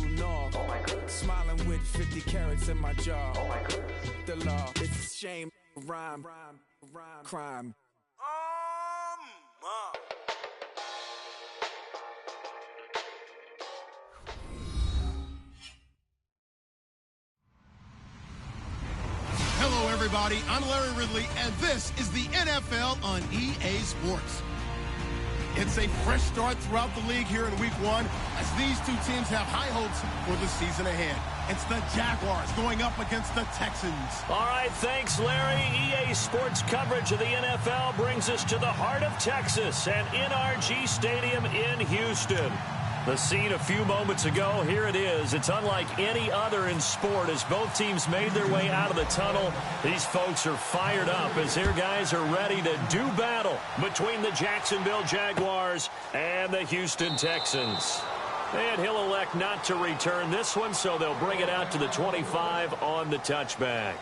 true north. Oh my goodness. Smiling with 50 carats in my jaw. Oh my goodness. The law, it's a shame, rhyme, crime. Hello, everybody. I'm Larry Ridley, and this is the NFL on EA Sports. It's a fresh start throughout the league here in Week 1 as these two teams have high hopes for the season ahead. It's the Jaguars going up against the Texans. All right, thanks, Larry. EA Sports coverage of the NFL brings us to the heart of Texas and NRG Stadium in Houston. The scene a few moments ago, here it is. It's unlike any other in sport as both teams made their way out of the tunnel. These folks are fired up as their guys are ready to do battle between the Jacksonville Jaguars and the Houston Texans. And he'll elect not to return this one, so they'll bring it out to the 25 on the touchback.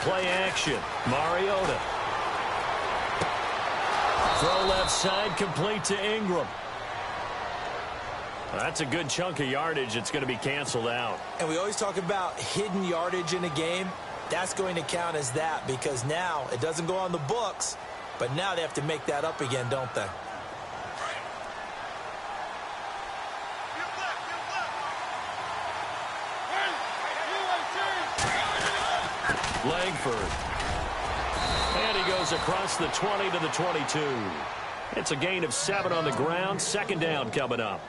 Play action. Mariota. Throw left side, complete to Ingram. That's a good chunk of yardage. It's going to be canceled out. And we always talk about hidden yardage in a game. That's going to count as that because now it doesn't go on the books, but now they have to make that up again, don't they? Langford. And he goes across the 20 to the 22. It's a gain of 7 on the ground. Second down coming up.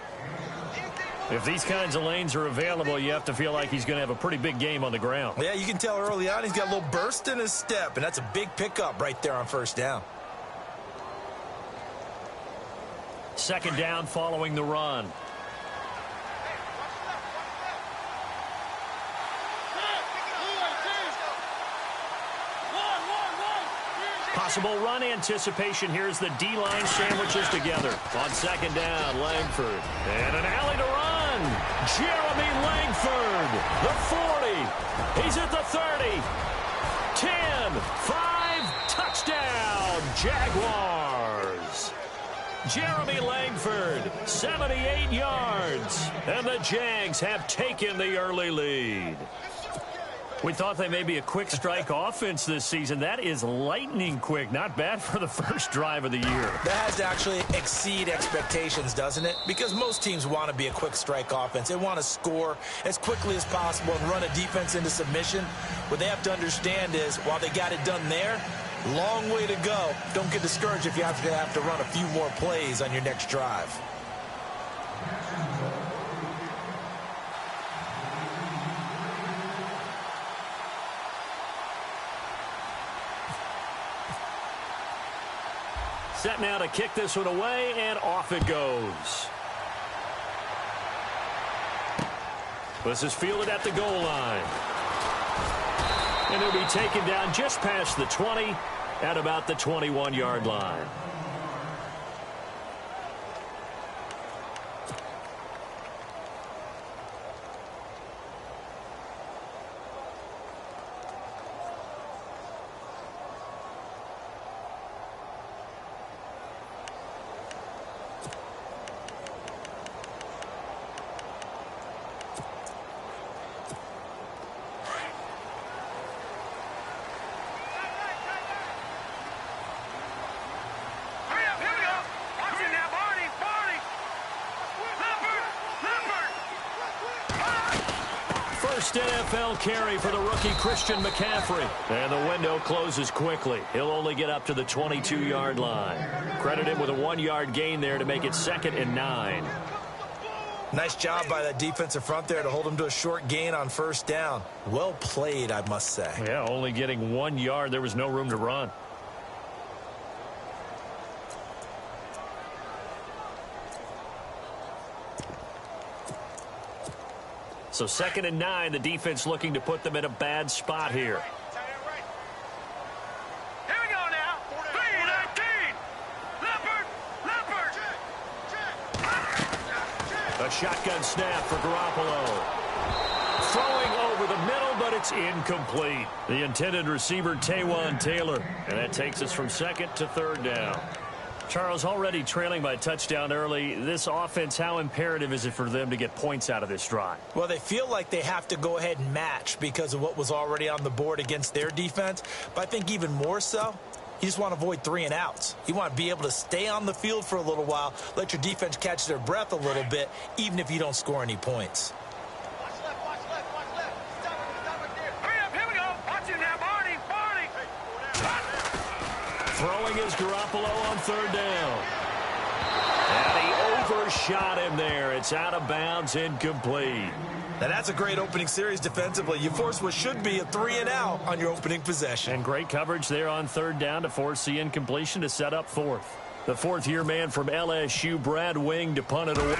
If these kinds of lanes are available, you have to feel like he's going to have a pretty big game on the ground. Yeah, you can tell early on he's got a little burst in his step, and that's a big pickup right there on first down. Second down following the run. Possible run anticipation. Here's the D-line sandwiches together. On second down, Langford. And an alley to run. Jeremy Langford. The 40. He's at the 30. 10. 5. Touchdown. Jaguars. Jeremy Langford, 78 yards. And the Jags have taken the early lead. We thought they may be a quick strike offense this season. That is lightning quick. Not bad for the first drive of the year. That has to actually exceed expectations, doesn't it? Because most teams want to be a quick strike offense. They want to score as quickly as possible and run a defense into submission. What they have to understand is, while they got it done there, long way to go. Don't get discouraged if you have to run a few more plays on your next drive. Set now to kick this one away, and off it goes. This is fielded at the goal line. And it'll be taken down just past the 20 at about the 21-yard line. First NFL carry for the rookie Christian McCaffrey. And the window closes quickly. He'll only get up to the 22-yard line. Credit him with a 1-yard gain there to make it 2nd and 9. Nice job by that defensive front there to hold him to a short gain on first down. Well played, I must say. Yeah, only getting 1 yard. There was no room to run. So 2nd and 9, the defense looking to put them in a bad spot here. Here we go now. 3 shotgun snap for Garoppolo. Throwing over the middle, but it's incomplete. The intended receiver, Taywan Taylor. And that takes us from second to third down. Charles, already trailing by a touchdown early. This offense, how imperative is it for them to get points out of this drive? Well, they feel like they have to go ahead and match because of what was already on the board against their defense. But I think even more so, you just want to avoid 3 and outs. You want to be able to stay on the field for a little while, let your defense catch their breath a little bit, even if you don't score any points. Throwing is Garoppolo on third down. And he overshot him there. It's out of bounds, incomplete. Now that's a great opening series defensively. You force what should be a 3 and out on your opening possession. And great coverage there on third down to force the incompletion to set up fourth. The fourth-year man from LSU, Brad Wing, to punt it away.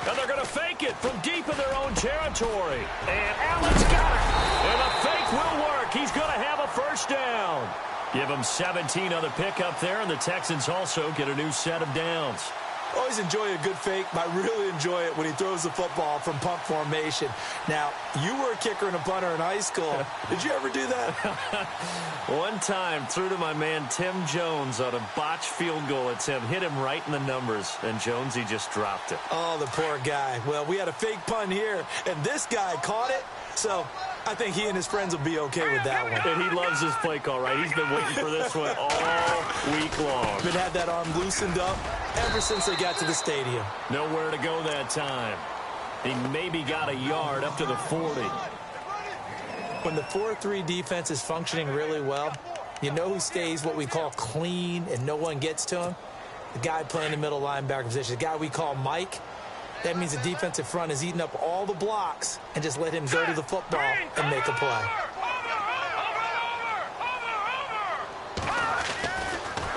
And they're going to fake it from deep in their own territory. And Allen's got it. And the fake will work. He's going to have a first down. Give him 17 on the pickup there, and the Texans also get a new set of downs. Always enjoy a good fake, but I really enjoy it when he throws the football from punt formation. Now, you were a kicker and a punter in high school. Did you ever do that? One time, threw to my man Tim Jones on a botched field goal attempt. Hit him right in the numbers, and Jonesy just dropped it. Oh, the poor guy. Well, we had a fake punt here, and this guy caught it. So I think he and his friends will be okay with that one. And he loves his play call, right? He's been waiting for this one all week long. Been had that arm loosened up ever since they got to the stadium. Nowhere to go that time. He maybe got a yard up to the 40. When the 4-3 defense is functioning really well, you know who stays what we call clean and no one gets to him? The guy playing the middle linebacker position, the guy we call Mike. That means the defensive front is eating up all the blocks and just let him go to the football and make a play.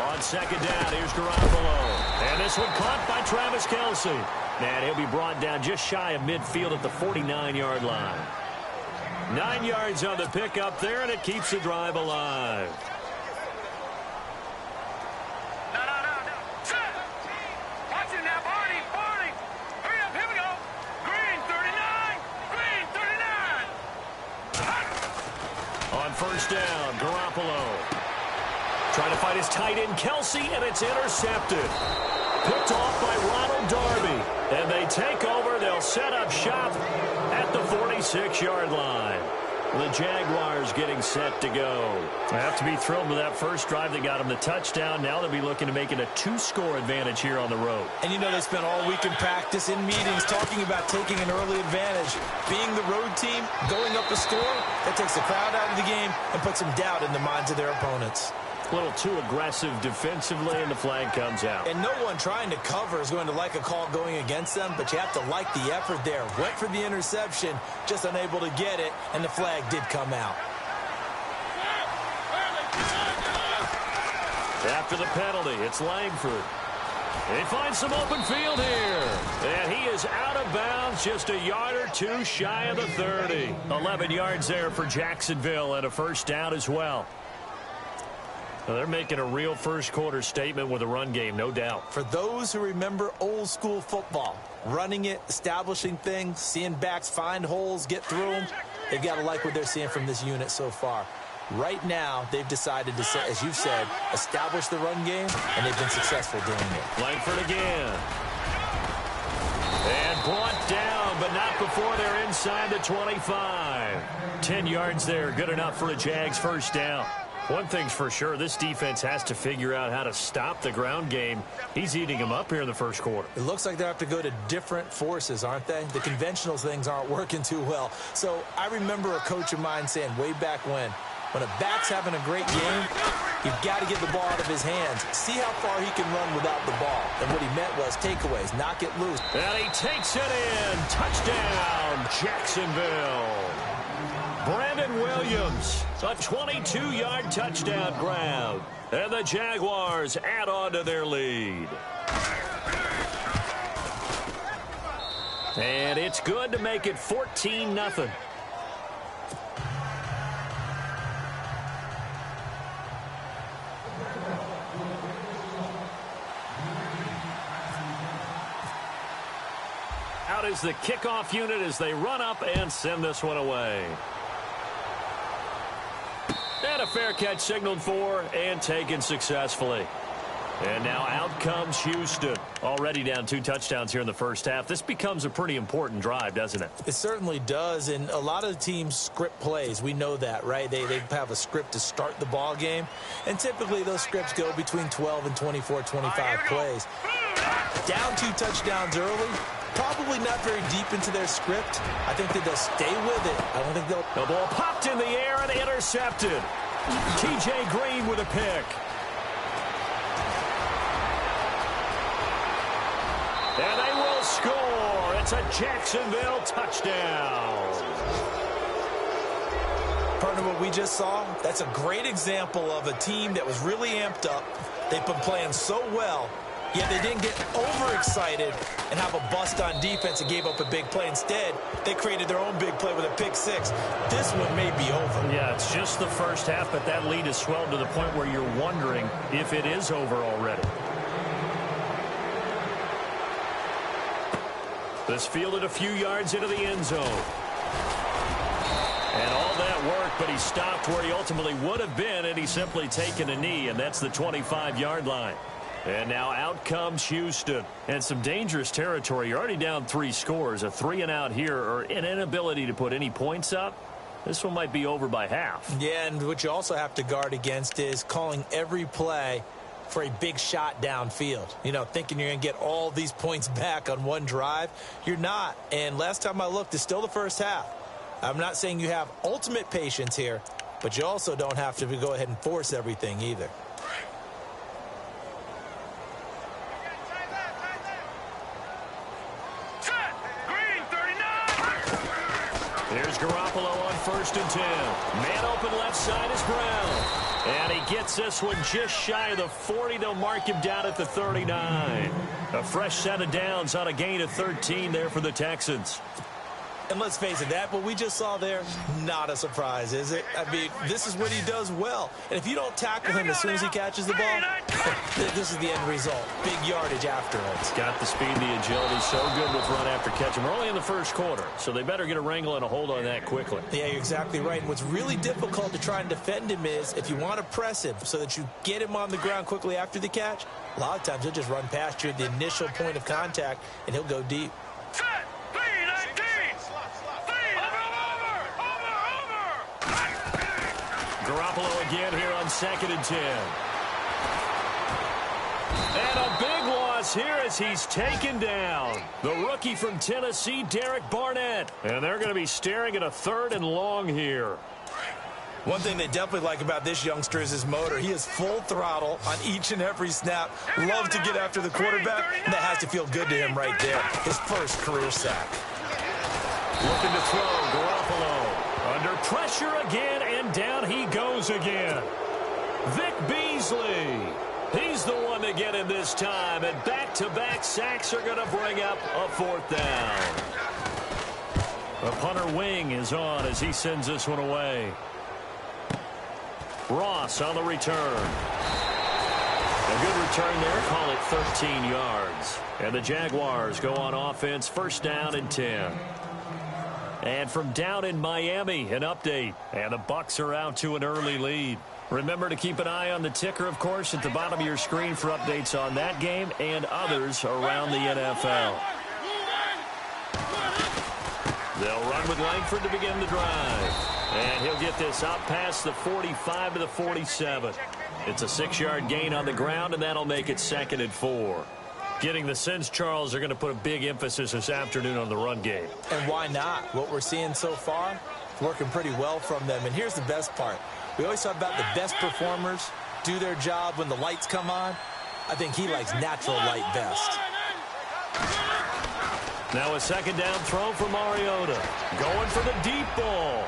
On second down, here's Garoppolo. And this one caught by Travis Kelce. And he'll be brought down just shy of midfield at the 49-yard line. 9 yards on the pickup there, and it keeps the drive alive. First down, Garoppolo. Trying to find his tight end, Kelce, and it's intercepted. Picked off by Ronald Darby. And they take over. They'll set up shop at the 46-yard line. The Jaguars getting set to go. They have to be thrilled with that first drive that got them the touchdown. Now they'll be looking to make it a 2-score advantage here on the road. And you know they spent all week in practice, in meetings, talking about taking an early advantage. Being the road team, going up a score, that takes the crowd out of the game and puts some doubt in the minds of their opponents. A little too aggressive defensively, and the flag comes out. And no one trying to cover is going to like a call going against them, but you have to like the effort there. Went for the interception, just unable to get it, and the flag did come out. After the penalty, it's Langford. He finds some open field here. And he is out of bounds, just a yard or two shy of the 30. 11 yards there for Jacksonville, and a first down as well. Well, they're making a real first-quarter statement with a run game, no doubt. For those who remember old-school football, running it, establishing things, seeing backs find holes, get through them, they've got to like what they're seeing from this unit so far. Right now, they've decided to, as you've said, establish the run game, and they've been successful doing it. Langford again. And brought down, but not before they're inside the 25. 10 yards there, good enough for a Jags first down. One thing's for sure, this defense has to figure out how to stop the ground game. He's eating them up here in the first quarter. It looks like they have to go to different forces, aren't they? The conventional things aren't working too well. So I remember a coach of mine saying way back when a back's having a great game, you've got to get the ball out of his hands. See how far he can run without the ball. And what he meant was takeaways, knock it loose. And he takes it in. Touchdown, Jacksonville. Brandon Williams, a 22-yard touchdown grab. And the Jaguars add on to their lead. And it's good to make it 14-0. out as the kickoff unit as they run up and send this one away. And a fair catch signaled for and taken successfully. And now out comes Houston. Already down 2 touchdowns here in the first half. This becomes a pretty important drive, doesn't it? It certainly does, and a lot of the teams script plays. We know that, right? They have a script to start the ball game, and typically those scripts go between 12 and 24, 25 plays. Down 2 touchdowns early, probably not very deep into their script. I think that they'll stay with it. I don't think they'll... The ball popped in the air and intercepted. T.J. Green with a pick. And they will score. It's a Jacksonville touchdown. Partner, what we just saw, that's a great example of a team that was really amped up. They've been playing so well, yet they didn't get overexcited and have a bust on defense and gave up a big play. Instead, they created their own big play with a pick 6. This one may be over. Yeah, it's just the first half, but that lead has swelled to the point where you're wondering if it is over already. This fielded a few yards into the end zone. And all that work, but he stopped where he ultimately would have been had he simply taken a knee, and that's the 25-yard line. And now out comes Houston. And some dangerous territory. You're already down 3 scores. A 3-and-out here, or an inability to put any points up. This one might be over by half. Yeah, and what you also have to guard against is calling every play for a big shot downfield. You know, thinking you're going to get all these points back on one drive. You're not. And last time I looked, it's still the first half. I'm not saying you have ultimate patience here, but you also don't have to go ahead and force everything either. Here's Garoppolo on 1st and 10. Man open left side is Brown. And he gets this one just shy of the 40. They'll mark him down at the 39. A fresh set of downs on a gain of 13 there for the Texans. And let's face it, that what we just saw there, not a surprise, is it? I mean, this is what he does well. And if you don't tackle him as soon as he catches the ball, this is the end result. Big yardage after it. He's got the speed, the agility, so good with run after catch. And we're only in the first quarter, so they better get a wrangle and a hold on that quickly. Yeah, you're exactly right. And what's really difficult to try and defend him is if you want to press him so that you get him on the ground quickly after the catch, a lot of times he'll just run past you at the initial point of contact, and he'll go deep. Garoppolo again here on 2nd and 10. And a big loss here as he's taken down. The rookie from Tennessee, Derek Barnett. And they're going to be staring at a 3rd and long here. One thing they definitely like about this youngster is his motor. He is full throttle on each and every snap. Loves to get after the quarterback, and that has to feel good to him right there. His first career sack. Looking to throw, Garoppolo. Under pressure again, and down he goes again. Vic Beasley. He's the one to get him this time, and back-to-back sacks are going to bring up a 4th down. The punter wing is on as he sends this one away. Ross on the return. A good return there, call it 13 yards. And the Jaguars go on offense, 1st down and 10. And from down in Miami, an update. And the Bucs are out to an early lead. Remember to keep an eye on the ticker, of course, at the bottom of your screen for updates on that game and others around the NFL. They'll run with Langford to begin the drive. And he'll get this out past the 45 to the 47. It's a 6-yard gain on the ground, and that'll make it 2nd and 4. Getting the sense, Charles, are going to put a big emphasis this afternoon on the run game. And why not? What we're seeing so far, working pretty well from them. And here's the best part. We always talk about the best performers do their job when the lights come on. I think he likes natural light best. Now a 2nd down throw for Mariota. Going for the deep ball.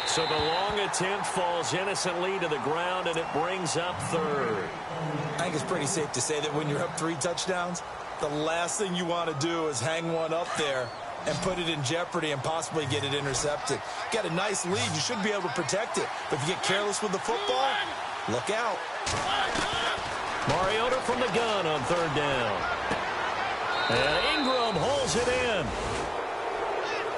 So the long attempt falls innocently to the ground, and it brings up 3rd. I think it's pretty safe to say that when you're up 3 touchdowns, the last thing you want to do is hang one up there and put it in jeopardy and possibly get it intercepted. Got a nice lead. You should be able to protect it. But if you get careless with the football, look out. Mariota from the gun on 3rd down. And Ingram holds it in.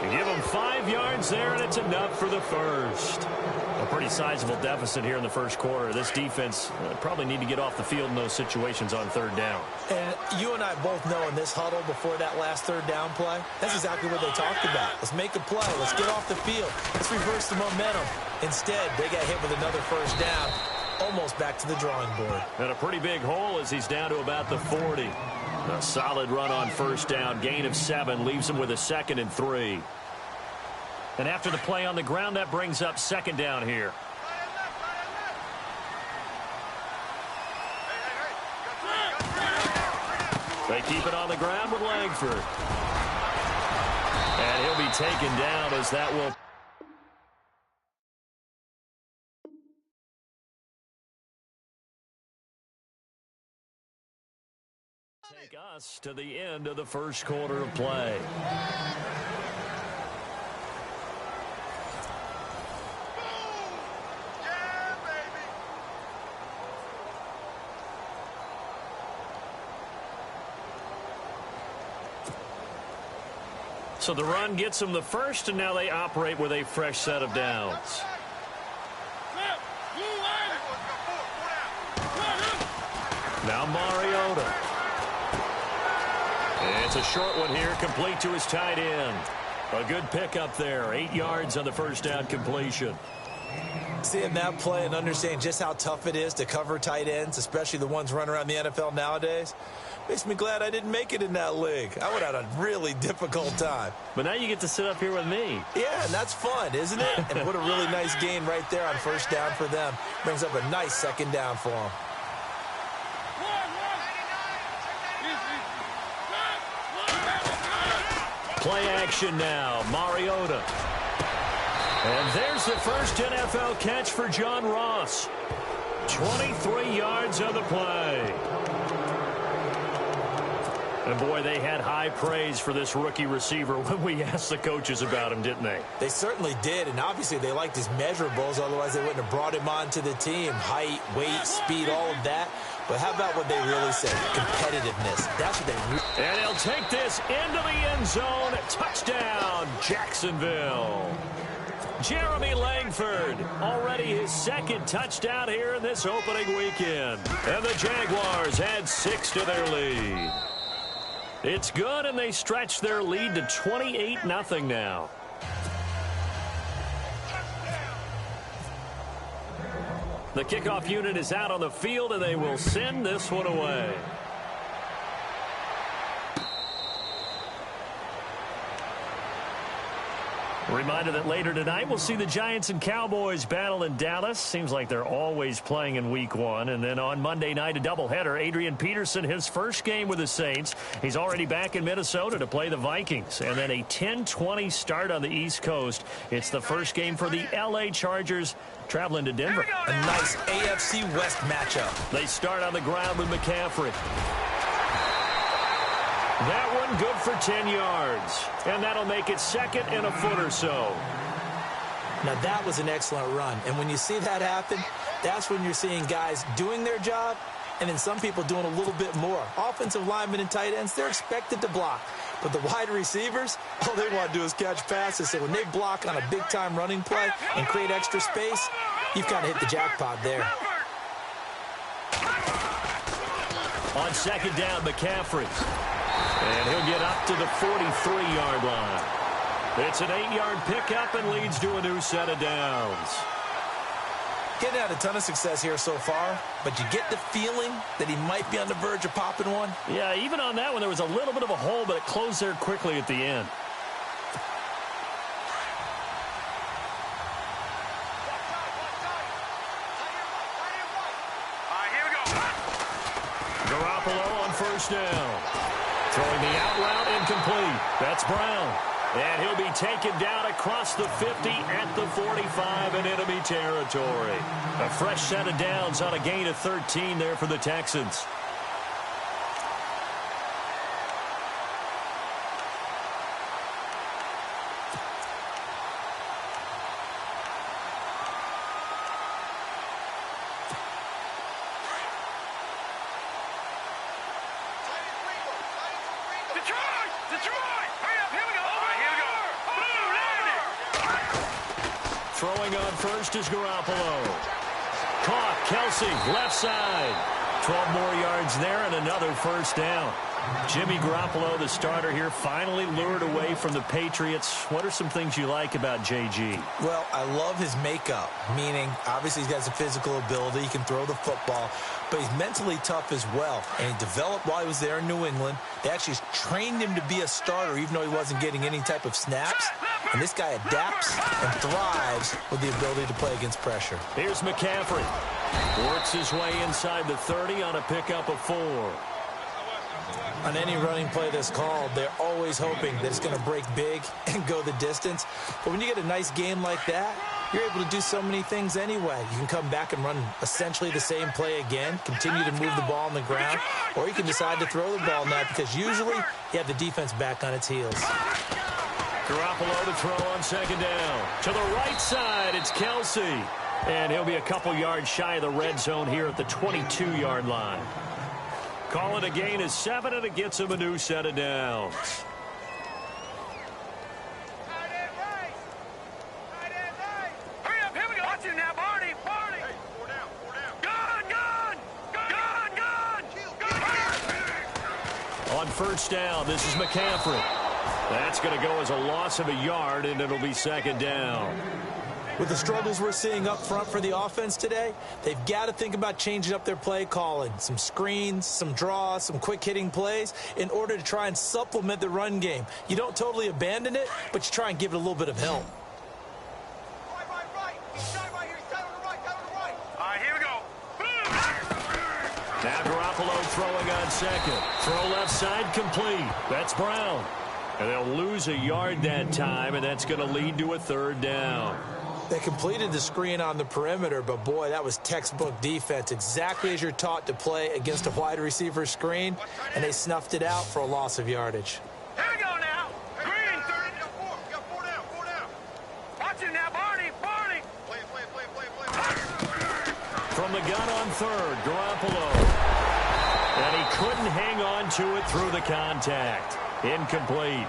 You give them 5 yards there, and it's enough for the first. A pretty sizable deficit here in the first quarter. This defense probably need to get off the field in those situations on third down. And you and I both know in this huddle before that last third down play, that's exactly what they talked about. Let's make a play. Let's get off the field. Let's reverse the momentum. Instead, they got hit with another first down, almost back to the drawing board. And a pretty big hole as he's down to about the 40. A solid run on first down. Gain of 7 leaves him with a 2nd and 3. And after the play on the ground, that brings up 2nd down here. They keep it on the ground with Langford. And he'll be taken down as that will... take us to the end of the first quarter of play. So the run gets them the first, and now they operate with a fresh set of downs. Now Mariota. It's a short one here, complete to his tight end. A good pickup there, 8 yards on the first down completion. Seeing that play and understanding just how tough it is to cover tight ends, especially the ones running around the NFL nowadays, makes me glad I didn't make it in that league. I would have had a really difficult time. But now you get to sit up here with me. Yeah, and that's fun, isn't it? And what a really nice gain right there on first down for them. Brings up a nice 2nd down for them. Play action now, Mariota. And there's the first NFL catch for John Ross. 23 yards on the play. And boy, they had high praise for this rookie receiver when we asked the coaches about him, didn't they? They certainly did, and obviously they liked his measurables, otherwise they wouldn't have brought him onto the team. Height, weight, speed, all of that. But how about what they really said? Competitiveness. That's what they really... And he'll take this into the end zone. Touchdown, Jacksonville. Jeremy Langford, already his 2nd touchdown here in this opening weekend. And the Jaguars add 6 to their lead. It's good, and they stretch their lead to 28-0 now. The kickoff unit is out on the field, and they will send this one away. Reminder that later tonight we'll see the Giants and Cowboys battle in Dallas. Seems like they're always playing in week 1. And then on Monday night, a doubleheader. Adrian Peterson, his first game with the Saints. He's already back in Minnesota to play the Vikings. And then a 10-20 start on the East Coast. It's the first game for the L.A. Chargers traveling to Denver. A nice AFC West matchup. They start on the ground with McCaffrey. That one good for 10 yards. And that'll make it 2nd and a foot or so. Now, that was an excellent run. And when you see that happen, that's when you're seeing guys doing their job and then some people doing a little bit more. Offensive linemen and tight ends, they're expected to block. But the wide receivers, all they want to do is catch passes. So when they block on a big-time running play and create extra space, you've kind of hit the jackpot there. On 2nd down, McCaffrey. And he'll get up to the 43-yard line. It's an 8-yard pickup and leads to a new set of downs. Getting had a ton of success here so far, but you get the feeling that he might be on the verge of popping one. Yeah, even on that one, there was a little bit of a hole, but it closed there quickly at the end. Garoppolo on first down. Throwing the out route incomplete. That's Brown. And he'll be taken down across the 50 at the 45 in enemy territory. A fresh set of downs on a gain of 13 there for the Texans. Detroit! Detroit! Hurry up, here we go! All right, here we go. Boom, landed! Throwing on first is Garoppolo. Caught, Kelsey, left side. 12 more yards there and another first down. Jimmy Garoppolo, the starter here, finally lured away from the Patriots. What are some things you like about JG? Well, I love his makeup, meaning obviously he's got some physical ability. He can throw the football, but he's mentally tough as well. And he developed while he was there in New England. They actually trained him to be a starter, even though he wasn't getting any type of snaps. And this guy adapts and thrives with the ability to play against pressure. Here's McCaffrey. Works his way inside the 30 on a pickup of 4. On any running play that's called, they're always hoping that it's going to break big and go the distance. But when you get a nice game like that, you're able to do so many things anyway. You can come back and run essentially the same play again, continue to move the ball on the ground, or you can decide to throw the ball now because usually you have the defense back on its heels. Garoppolo to throw on second down. To the right side, it's Kelsey. And he'll be a couple yards shy of the red zone here at the 22-yard line. Call it a gain of 7, and it gets him a new set of downs. Hurry up, here we go. Watch it now, Barney. Barney. Hey, 4 down, 4 down. Gun. On first down, this is McCaffrey. That's going to go as a loss of a yard, and it'll be second down. With the struggles we're seeing up front for the offense today, they've got to think about changing up their play calling. Some screens, some draws, some quick-hitting plays in order to try and supplement the run game. You don't totally abandon it, but you try and give it a little bit of help. Right. He's shot right here. He's tight on the right. All right, here we go. Now Garoppolo throwing on second. Throw left side complete. That's Brown. And they'll lose a yard that time, and that's going to lead to a third down. They completed the screen on the perimeter, but boy, that was textbook defense, exactly as you're taught to play against a wide receiver screen, and they snuffed it out for a loss of yardage. Here we go now. Green. 30. You got 4 down. Watch it now, Barney. Play. From the gun on third, Garoppolo. And he couldn't hang on to it through the contact. Incomplete.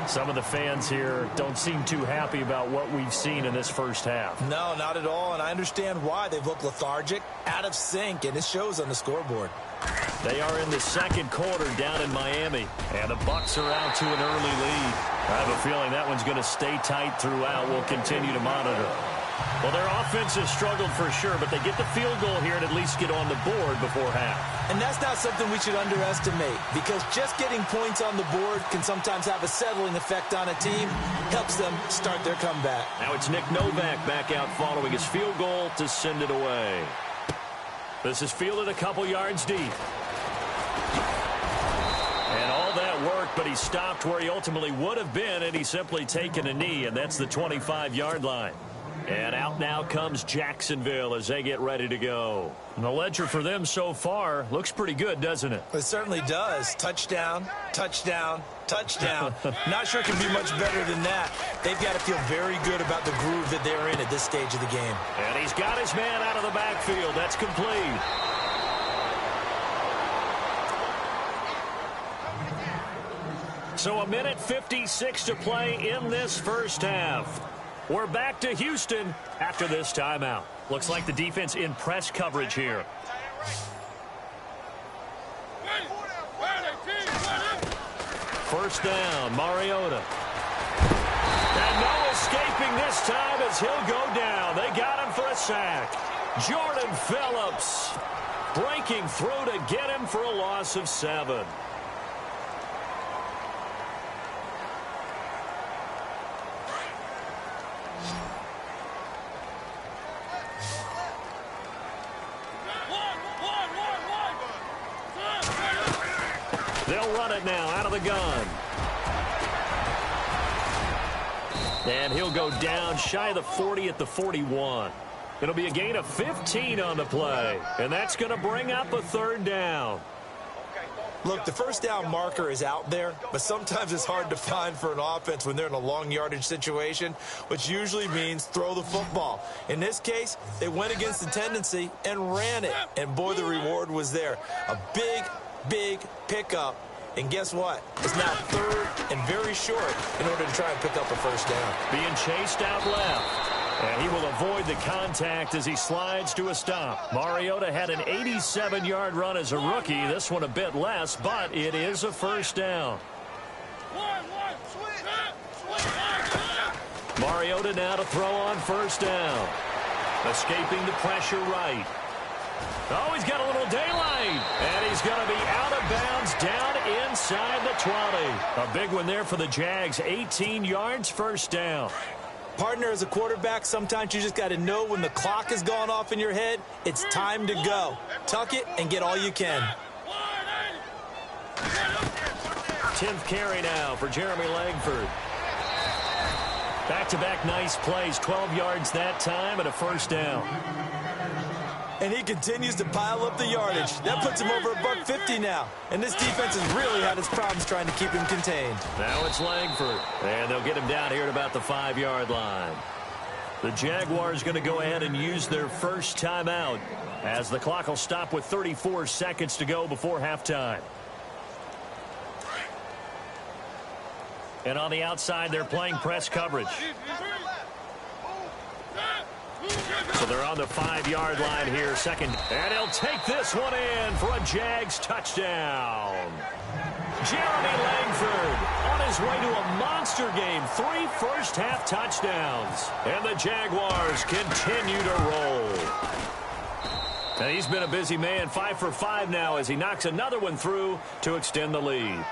Some of the fans here don't seem too happy about what we've seen in this first half. No, not at all, and I understand why. They've looked lethargic, out of sync, and it shows on the scoreboard. They are in the second quarter down in Miami, and the Bucs are out to an early lead. I have a feeling that one's going to stay tight throughout. We'll continue to monitor. Well, their offense has struggled for sure, but they get the field goal here and at least get on the board before half. And that's not something we should underestimate, because just getting points on the board can sometimes have a settling effect on a team, helps them start their comeback. Now it's Nick Novak back out following his field goal to send it away. This is fielded a couple yards deep. And all that worked, but he stopped where he ultimately would have been, and he's simply taken a knee, and that's the 25-yard line. And out now comes Jacksonville as they get ready to go. And the ledger for them so far looks pretty good, doesn't it? It certainly does. Touchdown, touchdown, touchdown. Not sure it can be much better than that. They've got to feel very good about the groove that they're in at this stage of the game. And he's got his man out of the backfield. That's complete. So 1:56 to play in this first half. We're back to Houston after this timeout. Looks like the defense in press coverage here. First down, Mariota. And no escaping this time as he'll go down. They got him for a sack. Jordan Phillips breaking through to get him for a loss of 7. They'll run it now out of the gun. And he'll go down shy of the 40 at the 41. It'll be a gain of 15 on the play. And that's going to bring up a third down. Look, the first down marker is out there, but sometimes it's hard to find for an offense when they're in a long yardage situation, which usually means throw the football. In this case, they went against the tendency and ran it. And boy, the reward was there. A big pickup And guess what? It's now third and very short in order to try and pick up a first down. Being chased out left. And he will avoid the contact as he slides to a stop. Mariota had an 87-yard run as a rookie. This one a bit less, but it is a first down. Mariota now to throw on first down. Escaping the pressure right. Oh, he's got a little daylight. And he's going to be out of bounds down inside the 20. A big one there for the Jags. 18 yards, first down. Partner, as a quarterback, sometimes you just got to know when the clock has gone off in your head, it's time to go. Tuck it and get all you can. 10th carry now for Jeremy Langford. Back-to-back nice plays, 12 yards that time and a first down. And he continues to pile up the yardage. That puts him over $150 now. And this defense has really had its problems trying to keep him contained. Now it's Langford. And they'll get him down here at about the 5-yard line. The Jaguars going to go ahead and use their first timeout as the clock will stop with 34 seconds to go before halftime. And on the outside, they're playing press coverage. So they're on the 5-yard line here, second. And he'll take this one in for a Jags touchdown. Jeremy Langford on his way to a monster game. 3 first-half touchdowns. And the Jaguars continue to roll. And he's been a busy man, 5 for 5 now as he knocks another one through to extend the lead.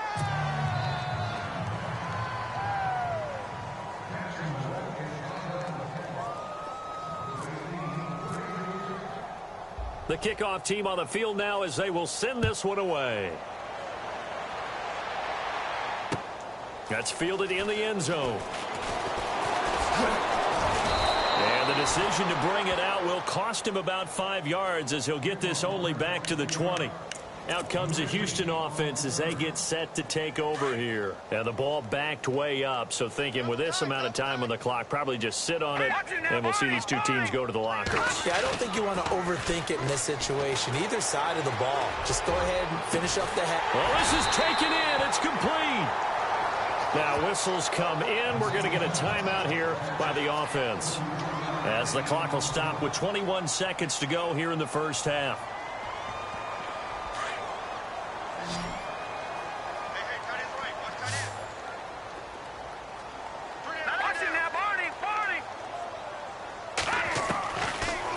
The kickoff team on the field now as they will send this one away. That's fielded in the end zone. And the decision to bring it out will cost him about 5 yards as he'll get this only back to the 20. Out comes the Houston offense as they get set to take over here. And the ball backed way up, so thinking with this amount of time on the clock, probably just sit on it, and we'll see these two teams go to the lockers. Yeah, I don't think you want to overthink it in this situation. Either side of the ball. Just go ahead and finish up the half. Well, this is taken in. It's complete. Now whistles come in. We're going to get a timeout here by the offense as the clock will stop with 21 seconds to go here in the first half.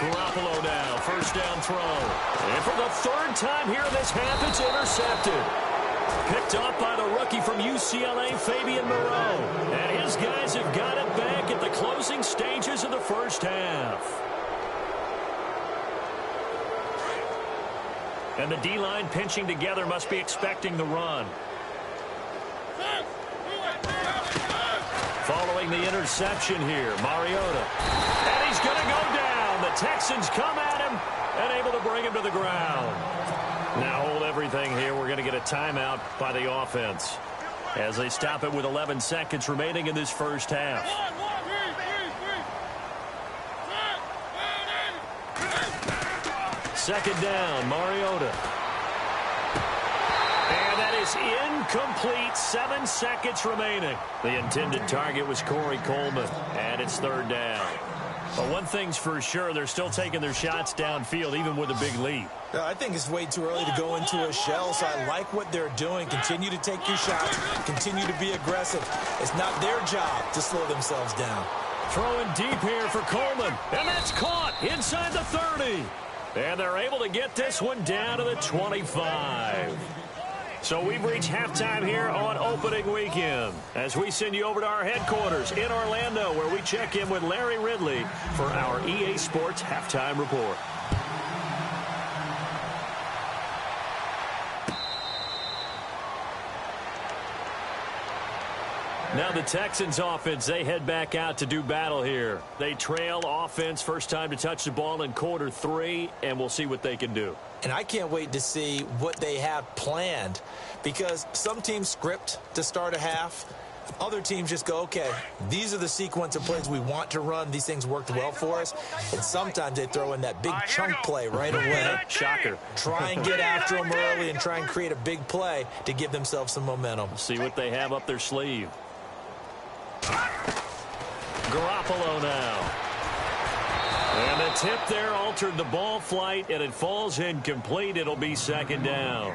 Garoppolo now, first down throw. And for the third time here in this half, it's intercepted. Picked up by the rookie from UCLA, Fabian Moreau. And his guys have got it back at the closing stages of the first half. And the D-line pinching together must be expecting the run. Following the interception here, Mariota. And he's going to go down. The Texans come at him and able to bring him to the ground. Now hold everything here. We're going to get a timeout by the offense as they stop it with 11 seconds remaining in this first half. Second down, Mariota. And that is incomplete. 7 seconds remaining. The intended target was Corey Coleman, and it's third down. But one thing's for sure, they're still taking their shots downfield, even with a big lead. I think it's way too early to go into a shell, so I like what they're doing. Continue to take your shots. Continue to be aggressive. It's not their job to slow themselves down. Throwing deep here for Coleman, and that's caught inside the 30. And they're able to get this one down to the 25. So we've reached halftime here on opening weekend as we send you over to our headquarters in Orlando where we check in with Larry Ridley for our EA Sports Halftime Report. Now the Texans offense, they head back out to do battle here. They trail offense, first time to touch the ball in quarter 3, and we'll see what they can do. And I can't wait to see what they have planned because some teams script to start a half Other teams just go, okay, these are the sequence of plays we want to run. These things worked well for us. And sometimes they throw in that big chunk play right away. Shocker. Try and get after them early and try and create a big play to give themselves some momentum. See what they have up their sleeve. Garoppolo now. And the tip there altered the ball flight, and it falls incomplete. It'll be second down.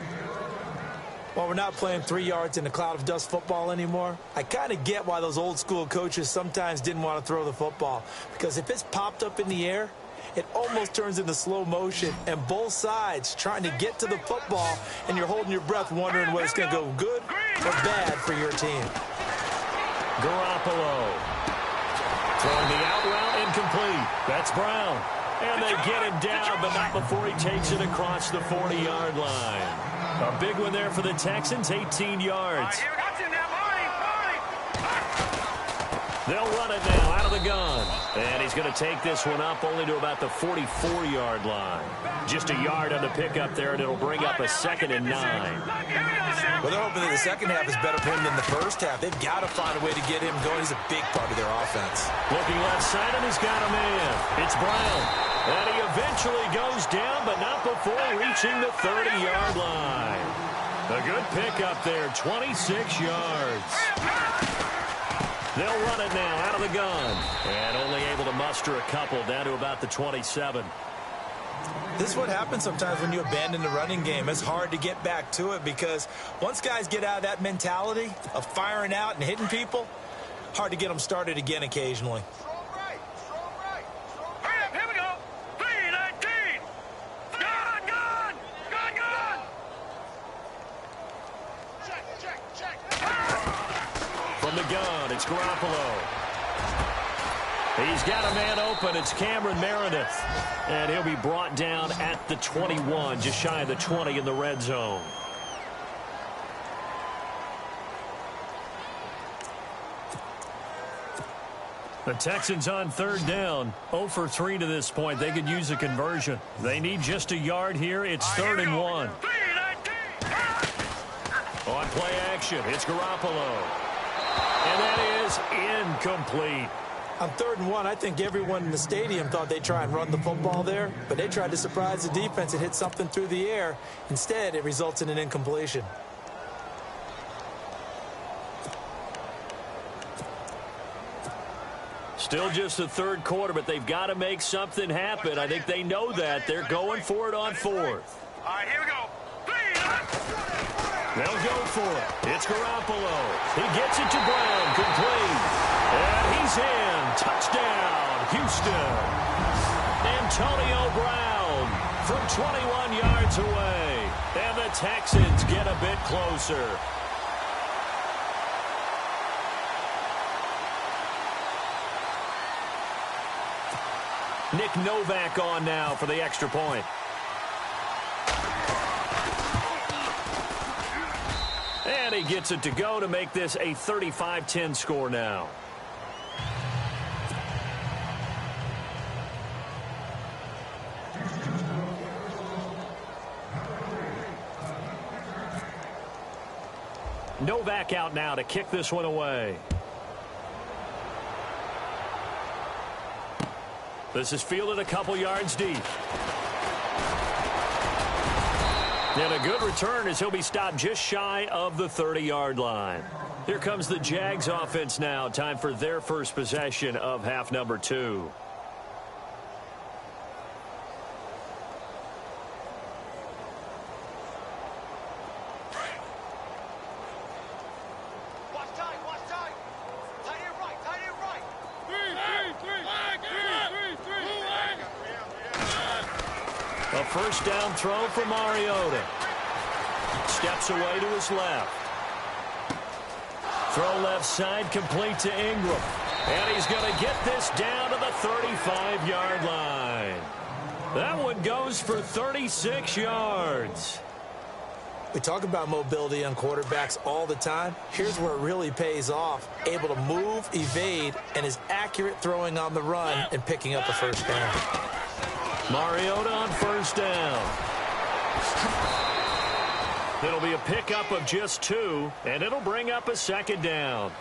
Well, we're not playing 3 yards in a cloud of dust football anymore. I kind of get why those old school coaches sometimes didn't want to throw the football. Because if it's popped up in the air, it almost turns into slow motion. And both sides trying to get to the football, and you're holding your breath wondering whether it's going to go good or bad for your team. Garoppolo. Throwing the out route incomplete. That's Brown. And they get him down, but not before he takes it across the 40-yard line. A big one there for the Texans, 18 yards. They'll run it now out of the gun. And he's going to take this one up only to about the 44-yard line. Just a yard on the pickup there, and it'll bring up a 2nd and 9. Well, they're hoping that the second half is better for him than the first half. They've got to find a way to get him going. He's a big part of their offense. Looking left side, and he's got a man. It's Brown. And he eventually goes down, but not before reaching the 30-yard line. A good pickup there, 26 yards. They'll run it now out of the gun. And only able to muster a couple down to about the 27. This is what happens sometimes when you abandon the running game. It's hard to get back to it because once guys get out of that mentality of firing out and hitting people, hard to get them started again occasionally. From the gun, it's Garoppolo. He's got a man open. It's Cameron Meredith. And he'll be brought down at the 21, just shy of the 20 in the red zone. The Texans on third down, 0 for 3 to this point. They could use a conversion. They need just a yard here. It's 3rd and 1. On play action, it's Garoppolo. And that is incomplete. On 3rd and 1, I think everyone in the stadium thought they'd try and run the football there, but they tried to surprise the defense and hit something through the air. Instead, it results in an incompletion. Still just the third quarter, but they've got to make something happen. I think they know that. They're going for it on 4th. All right, here we go. They'll go for it. It's Garoppolo. He gets it to Brown. Complete. And he's in. Touchdown, Houston. Antonio Brown from 21 yards away. And the Texans get a bit closer. Nick Novak on now for the extra point. And he gets it to go to make this a 35-10 score now. Novak out now to kick this one away. This is fielded a couple yards deep. And a good return as he'll be stopped just shy of the 30-yard line. Here comes the Jags offense now. Time for their first possession of half number 2. A first down throw for Mariota. Steps away to his left. Throw left side, complete to Ingram. And he's going to get this down to the 35-yard line. That one goes for 36 yards. We talk about mobility on quarterbacks all the time. Here's where it really pays off. Able to move, evade, and is accurate throwing on the run and picking up a first down. Mariota on first down. It'll be a pickup of just 2, and it'll bring up a second down.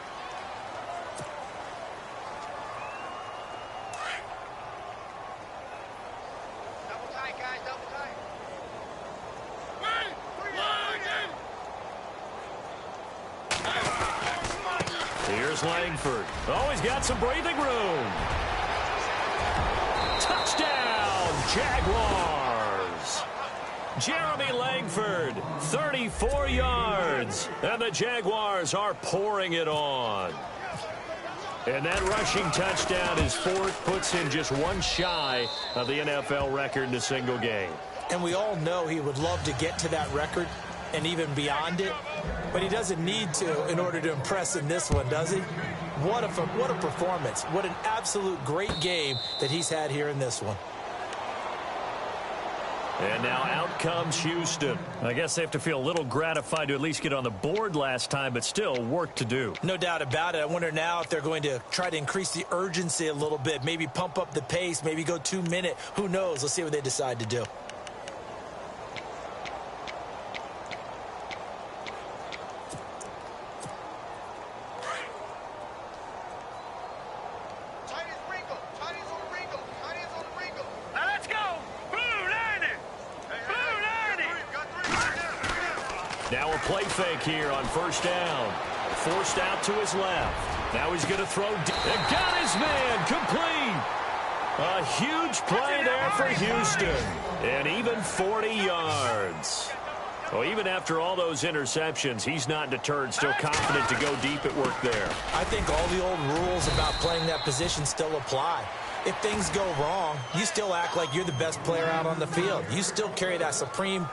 Here's Langford. Oh, he's got some breathing room. Touchdown, Jaguars. Jeremy Langford, 34 yards. And the Jaguars are pouring it on. And that rushing touchdown is fourth, puts him just one shy of the NFL record in a single game. And we all know he would love to get to that record and even beyond it, but he doesn't need to in order to impress in this one, does he? What a performance. What an absolute great game that he's had here in this one. And now out comes Houston. I guess they have to feel a little gratified to at least get on the board last time, but still work to do. No doubt about it. I wonder now if they're going to try to increase the urgency a little bit, maybe pump up the pace, maybe go 2 minute. Who knows? Let's see what they decide to do. Now a play fake here on first down. Forced out to his left. Now he's going to throw. And got his man complete. A huge play there for Houston. And even 40 yards. Well, even after all those interceptions, he's not deterred. Still confident to go deep at work there. I think all the old rules about playing that position still apply. If things go wrong, you still act like you're the best player out on the field. You still carry that supreme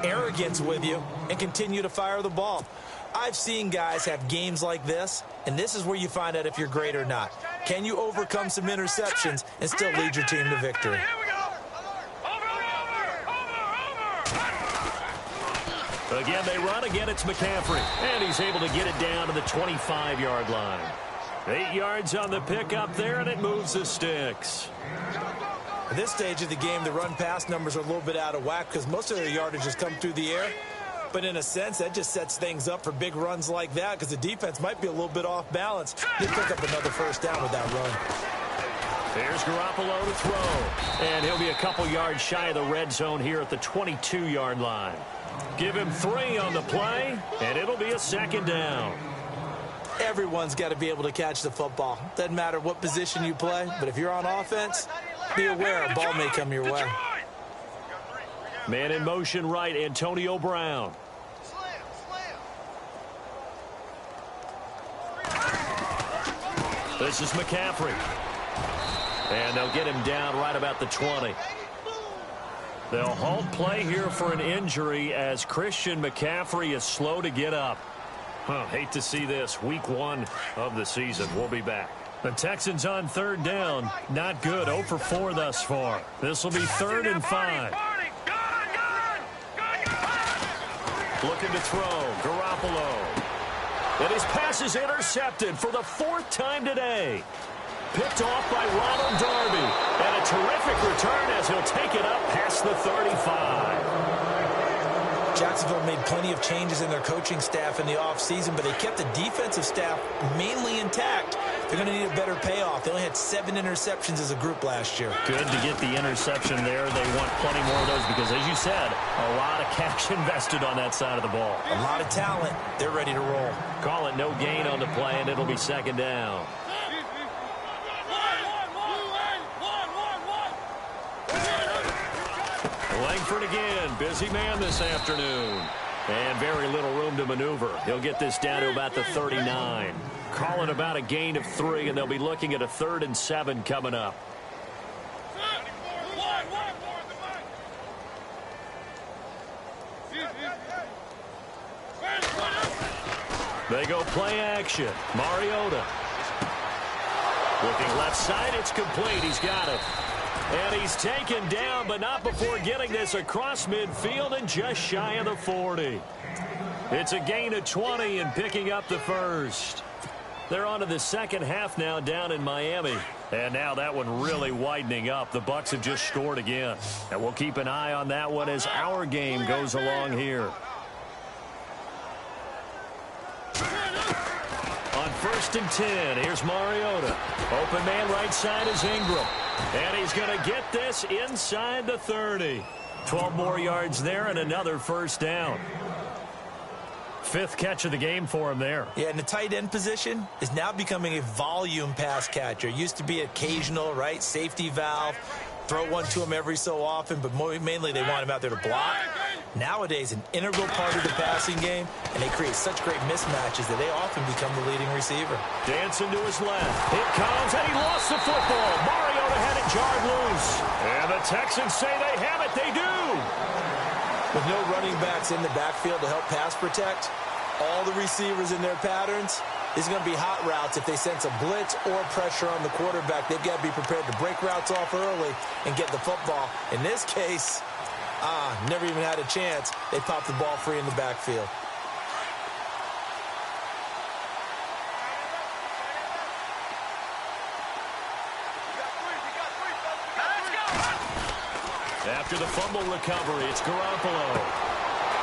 arrogance with you and continue to fire the ball. I've seen guys have games like this, and this is where you find out if you're great or not. Can you overcome some interceptions and still lead your team to victory? Again, they run. Again, it's McCaffrey. And he's able to get it down to the 25-yard line. 8 yards on the pickup there, and it moves the sticks. At this stage of the game, the run-pass numbers are a little bit out of whack because most of their yardage has come through the air. But in a sense, that just sets things up for big runs like that because the defense might be a little bit off balance. They pick up another first down with that run. There's Garoppolo to throw. And he'll be a couple yards shy of the red zone here at the 22-yard line. Give him 3 on the play, and it'll be a second down. Everyone's got to be able to catch the football. Doesn't matter what position you play, but if you're on offense, be aware a ball may come your way. Man in motion right, Antonio Brown. This is McCaffrey. And they'll get him down right about the 20. They'll halt play here for an injury as Christian McCaffrey is slow to get up. Hate to see this. Week 1 of the season. We'll be back. The Texans on third down. Not good. 0 for 4 thus far. This will be 3rd and 5. Looking to throw. Garoppolo. And his pass is intercepted for the 4th time today. Picked off by Ronald Darby. And a terrific return as he'll take it up past the 35. Jacksonville made plenty of changes in their coaching staff in the offseason, but they kept the defensive staff mainly intact. They're going to need a better payoff. They only had 7 interceptions as a group last year. Good to get the interception there. They want plenty more of those because, as you said, a lot of cash invested on that side of the ball. A lot of talent. They're ready to roll. Call it no gain on the play, and it'll be second down. Langford again, busy man this afternoon. And very little room to maneuver. He'll get this down to about the 39. Call it about a gain of 3, and they'll be looking at a 3rd and 7 coming up. They go play action. Mariota. Looking left side, it's complete. He's got it. And he's taken down, but not before getting this across midfield and just shy of the 40. It's a gain of 20 and picking up the first. They're on to the second half now down in Miami. And now that one really widening up. The Bucs have just scored again. And we'll keep an eye on that one as our game goes along here. On 1st and 10, here's Mariota. Open man right side is Ingram. And he's going to get this inside the 30. 12 more yards there and another first down. Fifth catch of the game for him there. Yeah, and the tight end position is now becoming a volume pass catcher. It used to be occasional, right? Safety valve. Throw one to him every so often, but mainly they want him out there to block. Nowadays, an integral part of the passing game, and they create such great mismatches that they often become the leading receiver. Dancing to his left. It comes, and he lost the football. Mariota had it jarred loose. And the Texans say they have it. They do. With no running backs in the backfield to help pass protect, all the receivers in their patterns, it's going to be hot routes. If they sense a blitz or pressure on the quarterback, they've got to be prepared to break routes off early and get the football. In this case, never even had a chance. They popped the ball free in the backfield. After the fumble recovery, it's Garoppolo.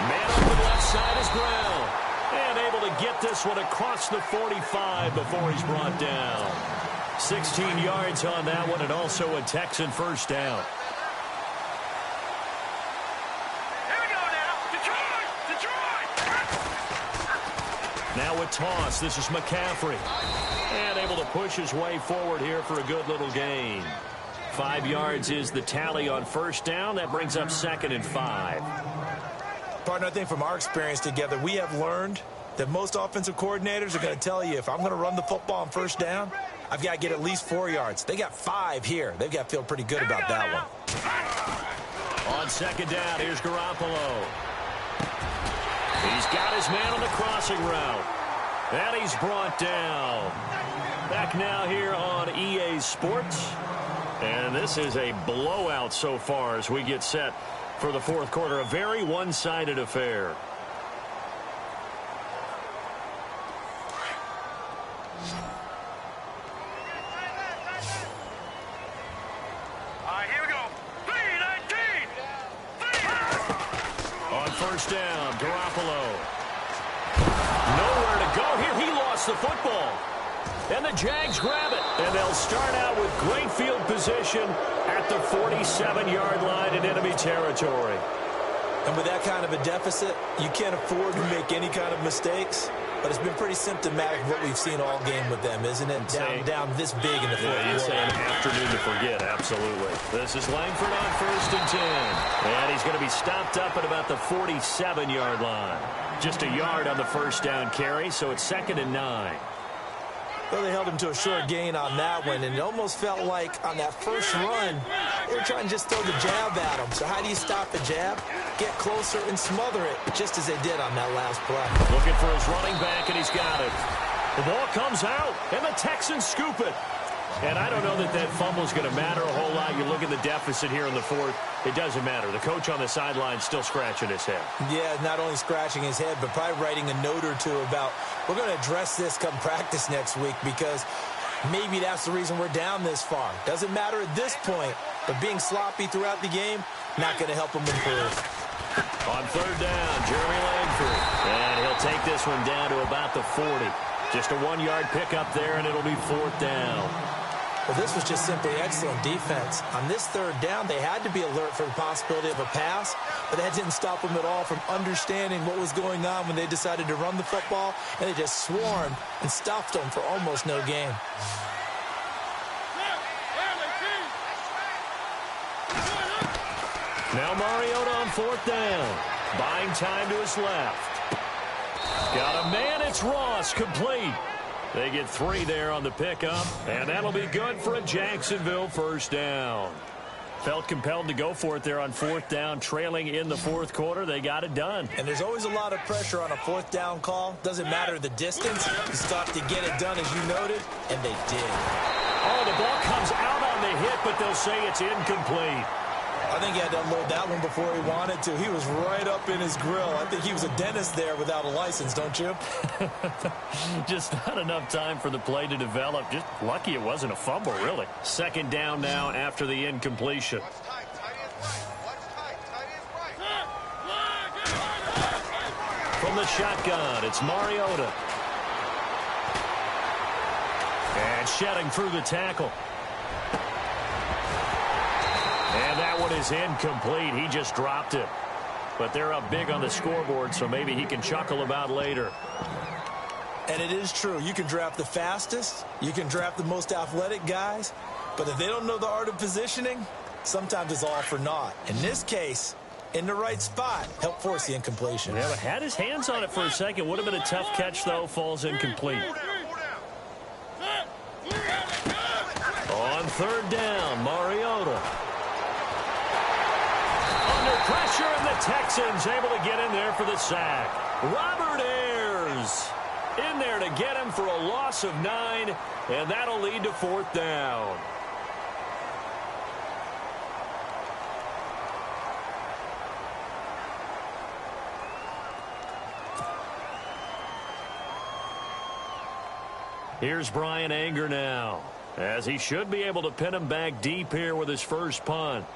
Man on the left side is Brown. And able to get this one across the 45 before he's brought down. 16 yards on that one, and also a Texan first down. Here we go now. Detroit! Now a toss. This is McCaffrey. And able to push his way forward here for a good little gain. 5 yards is the tally on first down. That brings up 2nd and 5. Partner, I think from our experience together, we have learned that most offensive coordinators are going to tell you, if I'm going to run the football on first down, I've got to get at least 4 yards. They got 5 here. They've got to feel pretty good about that one. On 2nd down, here's Garoppolo. He's got his man on the crossing route. And he's brought down. Back now here on EA Sports. And this is a blowout so far as we get set for the fourth quarter. A very one-sided affair. All right, here we go. 3-19. On first down, Garoppolo. Nowhere to go here. He lost the football. And the Jags grab it. And they'll start out with great field position at the 47-yard line in enemy territory. And with that kind of a deficit, you can't afford to make any kind of mistakes. But it's been pretty symptomatic of what we've seen all game with them, isn't it? Down this big in the fourth quarter. You'd say an afternoon to forget, absolutely. This is Langford on 1st and 10. And he's going to be stopped up at about the 47-yard line. Just a yard on the first down carry, so it's 2nd and 9. Well, they held him to a short gain on that one, and it almost felt like on that first run, they were trying to just throw the jab at him. So how do you stop the jab? Get closer and smother it, just as they did on that last play. Looking for his running back, and he's got it. The ball comes out, and the Texans scoop it. And I don't know that that fumble is going to matter a whole lot. You look at the deficit here in the fourth. It doesn't matter. The coach on the sideline still scratching his head. Yeah, not only scratching his head, but probably writing a note or two about, we're going to address this come practice next week, because maybe that's the reason we're down this far. Doesn't matter at this point, but being sloppy throughout the game, not going to help him improve. On 3rd down, Jeremy Langford. And he'll take this one down to about the 40. Just a 1-yard pickup there, and it'll be 4th down. Well, this was just simply excellent defense. On this 3rd down, they had to be alert for the possibility of a pass, but that didn't stop them at all from understanding what was going on when they decided to run the football, and they just swarmed and stuffed them for almost no gain. Now Mariota on 4th down. Buying time to his left. Got a man, it's Ross, complete. They get 3 there on the pickup, and that'll be good for a Jacksonville first down. Felt compelled to go for it there on 4th down, trailing in the fourth quarter. They got it done. And there's always a lot of pressure on a 4th down call. Doesn't matter the distance. You stop to get it done, as you noted, and they did. Oh, the ball comes out on the hit, but they'll say it's incomplete. I think he had to unload that one before he wanted to. He was right up in his grill. I think he was a dentist there without a license, don't you? Just not enough time for the play to develop. Just lucky it wasn't a fumble, really. 2nd down now after the incompletion. From the shotgun, it's Mariota. And shedding through the tackle. And that one is incomplete. He just dropped it. but they're up big on the scoreboard, so maybe he can chuckle about later. And it is true. You can draft the fastest. You can draft the most athletic guys. But if they don't know the art of positioning, sometimes it's all for naught. In this case, in the right spot, help force the incompletion. Yeah, but had his hands on it for a second. Would have been a tough catch, though. Falls incomplete. On third down, Mariota. Under pressure, and the Texans able to get in there for the sack. Robert Ayers in there to get him for a loss of 9, and that'll lead to fourth down. Here's Brian Anger now, as he should be able to pin him back deep here with his first punt.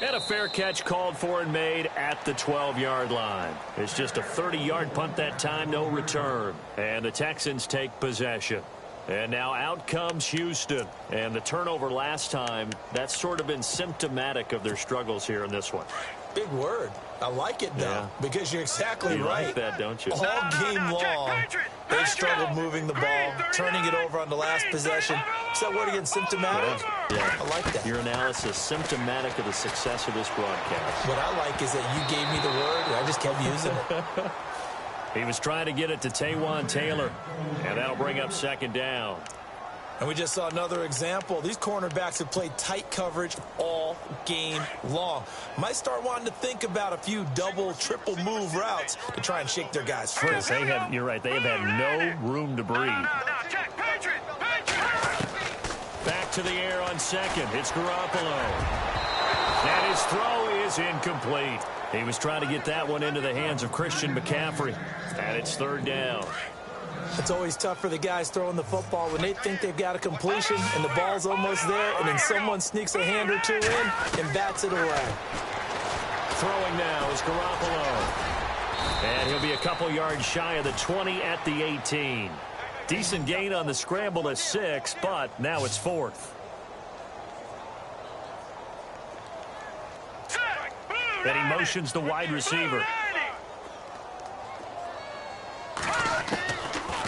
And a fair catch called for and made at the 12-yard line. It's just a 30-yard punt that time, no return. And the Texans take possession. And now out comes Houston. And the turnover last time, that's sort of been symptomatic of their struggles here in this one. Big word. I like it, though, because you're exactly you right. Like that, don't you? All game long, they've struggled moving the ball, turning it over on the last possession. Is that word again, symptomatic? Yeah. I like that. Your analysis, symptomatic of the success of this broadcast. What I like is that you gave me the word, and I just kept using it. He was trying to get it to Taywan Taylor, and that'll bring up second down. And we just saw another example. These cornerbacks have played tight coverage all game long. Might start wanting to think about a few double, triple move routes to try and shake their guys free. You're right. They have had no room to breathe. Back to the air on second. It's Garoppolo. And his throw is incomplete. He was trying to get that one into the hands of Christian McCaffrey. And it's third down. It's always tough for the guys throwing the football when they think they've got a completion and the ball's almost there, and then someone sneaks a hand or two in and bats it away. Throwing now is Garoppolo. And he'll be a couple yards shy of the 20 at the 18. Decent gain on the scramble to 6, but now it's fourth. Then he motions the wide receiver.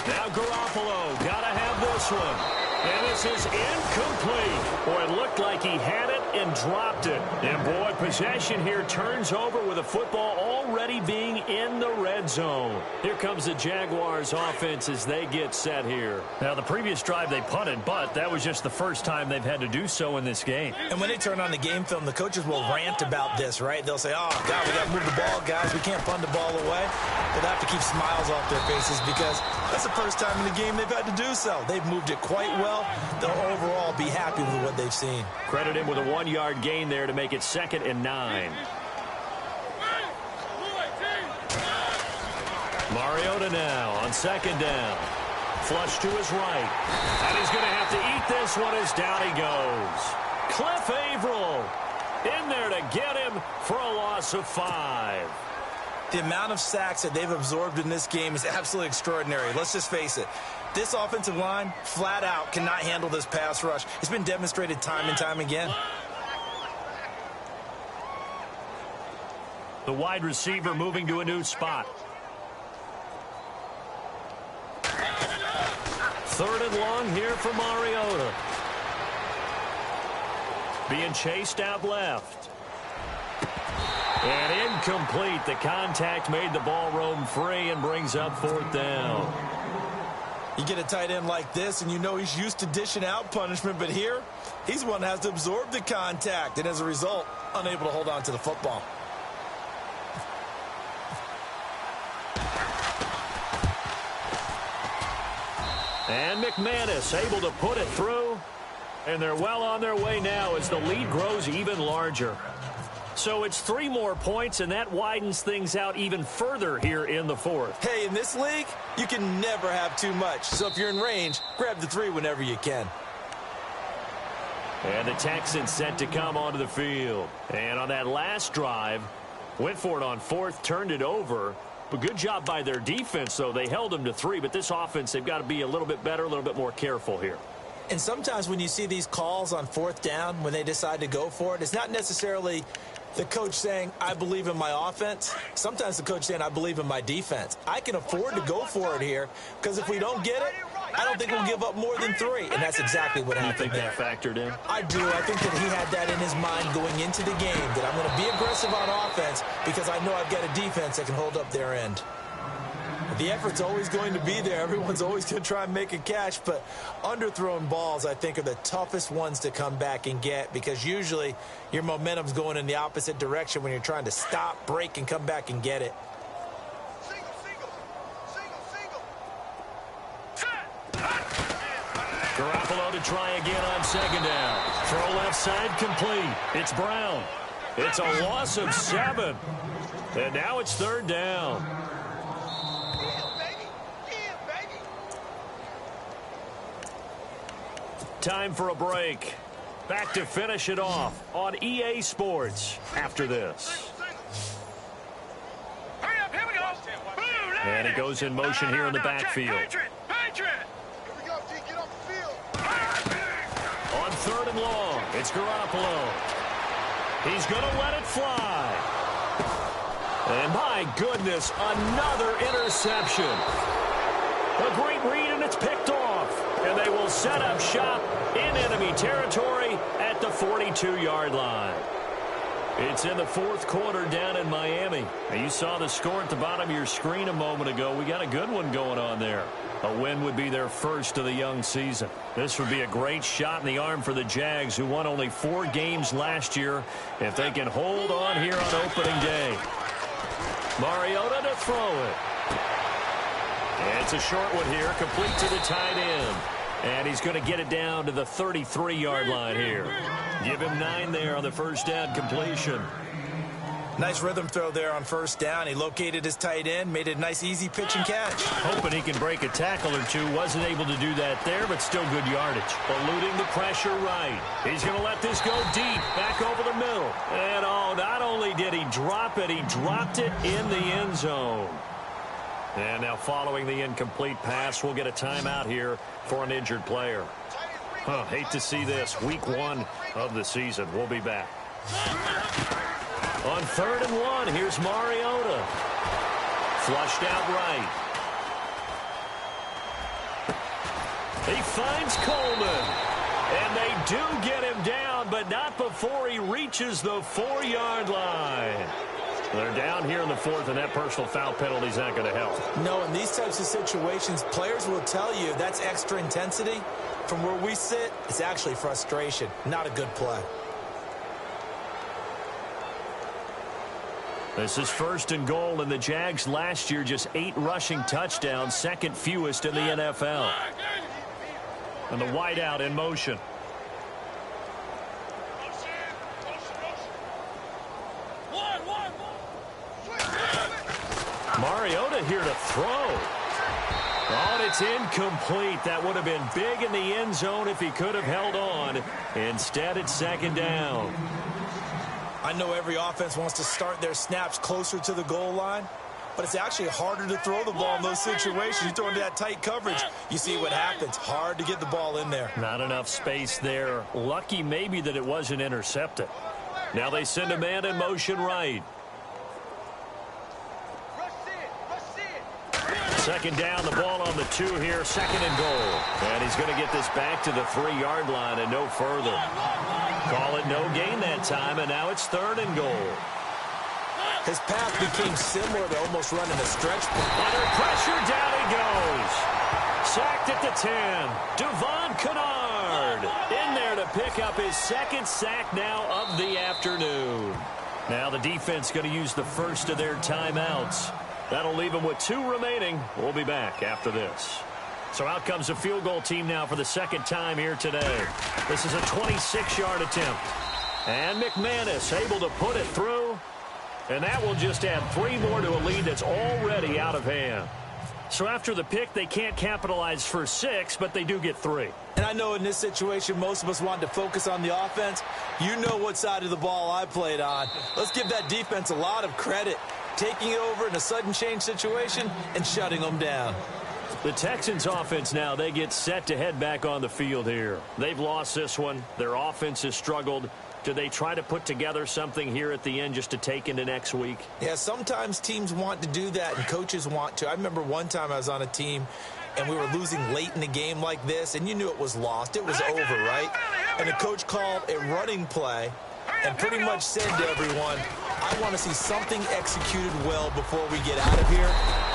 Now Garoppolo, gotta have this one. And this is incomplete. Boy, it looked like he had it and dropped it. And boy, possession here turns over with a football already being in the red zone. Here comes the Jaguars offense as they get set here. Now, the previous drive they punted, but that was just the first time they've had to do so in this game. And when they turn on the game film, the coaches will rant about this, right? They'll say, oh, God, we got to move the ball, guys. We can't punt the ball away. They'll have to keep smiles off their faces because that's the first time in the game they've had to do so. They've moved it quite well. They'll overall be happy with what they've seen. Credit him with a 1-yard gain there to make it 2nd and 9. Mariota now on 2nd down. Flush to his right. And he's going to have to eat this one as down he goes. Cliff Averill in there to get him for a loss of 5. The amount of sacks that they've absorbed in this game is absolutely extraordinary. Let's just face it. This offensive line, flat out, cannot handle this pass rush. It's been demonstrated time and time again. The wide receiver moving to a new spot. 3rd and long here for Mariota. Being chased out left. And incomplete. The contact made the ball roam free and brings up 4th down. You get a tight end like this, and you know he's used to dishing out punishment, but here, he's the one that has to absorb the contact, and as a result, unable to hold on to the football. And McManus able to put it through, and they're well on their way now as the lead grows even larger. So it's 3 more points, and that widens things out even further here in the 4th. Hey, in this league, you can never have too much. So if you're in range, grab the 3 whenever you can. And the Texans set to come onto the field. And on that last drive, Went for it on fourth, turned it over. But good job by their defense, though. They held them to 3, but this offense, they've got to be a little bit better, a little bit more careful here. And sometimes when you see these calls on fourth down, when they decide to go for it, it's not necessarily the coach saying, I believe in my offense. Sometimes the coach saying, I believe in my defense. I can afford to go for it here because if we don't get it, I don't think we'll give up more than 3. And that's exactly what happened. You think that factored in? I do. I think that he had that in his mind going into the game, that I'm going to be aggressive on offense because I know I've got a defense that can hold up their end. The effort's always going to be there. Everyone's always going to try and make a catch, but underthrown balls, I think, are the toughest ones to come back and get because usually your momentum's going in the opposite direction when you're trying to stop, break, and come back and get it. Garoppolo to try again on second down. Throw left side complete. It's Brown. It's a loss of 7. And now it's third down. Time for a break. Back to finish it off on EA Sports after this. Hurry up, here we go. Boom, And it goes in motion here in the backfield. Patriot. Here we go, T. Get off the field. On third and long, it's Garoppolo. He's going to let it fly. And my goodness, another interception. A great read, and it's picked off. And they will set up shop in enemy territory at the 42-yard line. It's in the fourth quarter down in Miami. Now, you saw the score at the bottom of your screen a moment ago. We got a good one going on there. A win would be their first of the young season. This would be a great shot in the arm for the Jags, who won only 4 games last year, if they can hold on here on opening day. Mariota to throw it. And it's a short one here, complete to the tight end. And he's going to get it down to the 33-yard line here. Give him 9 there on the first down completion. Nice rhythm throw there on first down. He located his tight end, made it a nice, easy pitch and catch. Hoping he can break a tackle or two. Wasn't able to do that there, but still good yardage. Eluding the pressure right. He's going to let this go deep, back over the middle. And, oh, not only did he drop it, he dropped it in the end zone. And now following the incomplete pass, we'll get a timeout here for an injured player. Hate to see this. Week 1 of the season. We'll be back. On third and 1, here's Mariota. Flushed out right. He finds Coleman. And they do get him down, but not before he reaches the 4-yard line. They're down here in the fourth, and that personal foul penalty is not going to help. No, in these types of situations, players will tell you that's extra intensity. From where we sit, it's actually frustration, not a good play. This is first and goal, and the Jags last year just 8 rushing touchdowns, second fewest in the NFL. And the wideout in motion. Mariota here to throw. Oh, and it's incomplete. That would have been big in the end zone if he could have held on. Instead, it's second down. I know every offense wants to start their snaps closer to the goal line, but it's actually harder to throw the ball in those situations. You throw into that tight coverage, you see what happens. Hard to get the ball in there. Not enough space there. Lucky maybe that it wasn't intercepted. Now they send a man in motion right. Second down, the ball on the 2 here, second and goal. And he's going to get this back to the 3-yard line and no further. Call it no gain that time, and now it's third and goal. His path became similar to almost running a stretch play. Under pressure, down he goes. Sacked at the 10. Devon Kennard in there to pick up his second sack now of the afternoon. Now the defense going to use the first of their timeouts. That'll leave them with 2 remaining. We'll be back after this. So out comes the field goal team now for the second time here today. This is a 26-yard attempt. And McManus able to put it through. And that will just add 3 more to a lead that's already out of hand. So after the pick, they can't capitalize for 6, but they do get 3. And I know in this situation, most of us want to focus on the offense. You know what side of the ball I played on. Let's give that defense a lot of credit, taking it over in a sudden change situation and shutting them down. The Texans offense now, they get set to head back on the field here. They've lost this one. Their offense has struggled. Do they try to put together something here at the end just to take into next week? Yeah, sometimes teams want to do that and coaches want to. I remember one time I was on a team and we were losing late in a game like this, and you knew it was lost. It was over, right? And the coach called a running play and pretty much said to everyone, I want to see something executed well before we get out of here.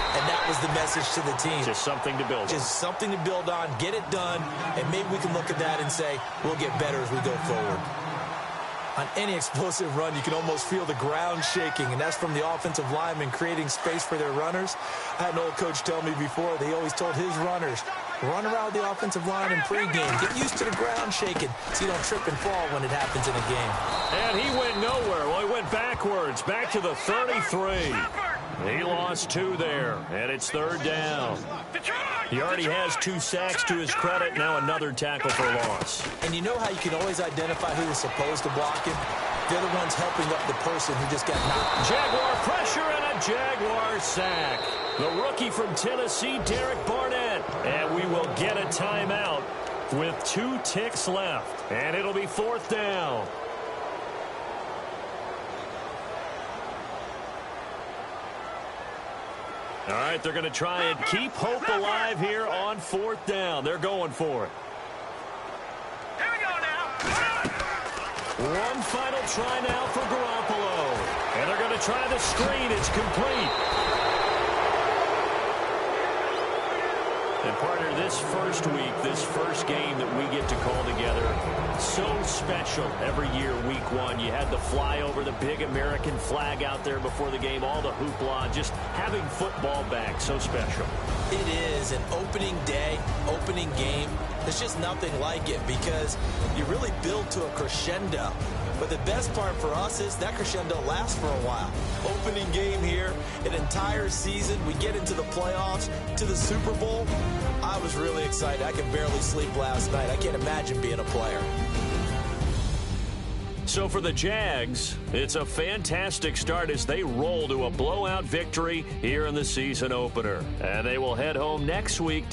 And that was the message to the team. Just something to build on. Just something to build on, get it done, and maybe we can look at that and say, we'll get better as we go forward. On any explosive run, you can almost feel the ground shaking, and that's from the offensive linemen creating space for their runners. I had an old coach tell me before, they always told his runners, run around the offensive line in pregame. Get used to the ground shaking so you don't trip and fall when it happens in a game. And he went nowhere. Well, he went backwards, back to the 33. He lost 2 there, and it's 3rd down. He already has 2 sacks to his credit. Now another tackle for loss. And you know how you can always identify who was supposed to block him? They're the ones helping up the person who just got knocked. Jaguar pressure and a Jaguar sack. The rookie from Tennessee, Derek Barnett. And we will get a timeout with 2 ticks left. And it'll be 4th down. All right, they're going to try and keep hope alive here on 4th down. They're going for it. Here we go now. One final try now for Garoppolo. And they're going to try the screen. It's complete. And partner, this first week, this first game that we get to call together, so special every year, week 1. You had the flyover, the big American flag out there before the game, all the hoopla, just having football back, so special. It is an opening day, opening game. There's just nothing like it because you really build to a crescendo. But the best part for us is that crescendo lasts for a while. Opening game here, an entire season. We get into the playoffs, to the Super Bowl. I was really excited. I could barely sleep last night. I can't imagine being a player. So for the Jags, it's a fantastic start as they roll to a blowout victory here in the season opener. And they will head home next week.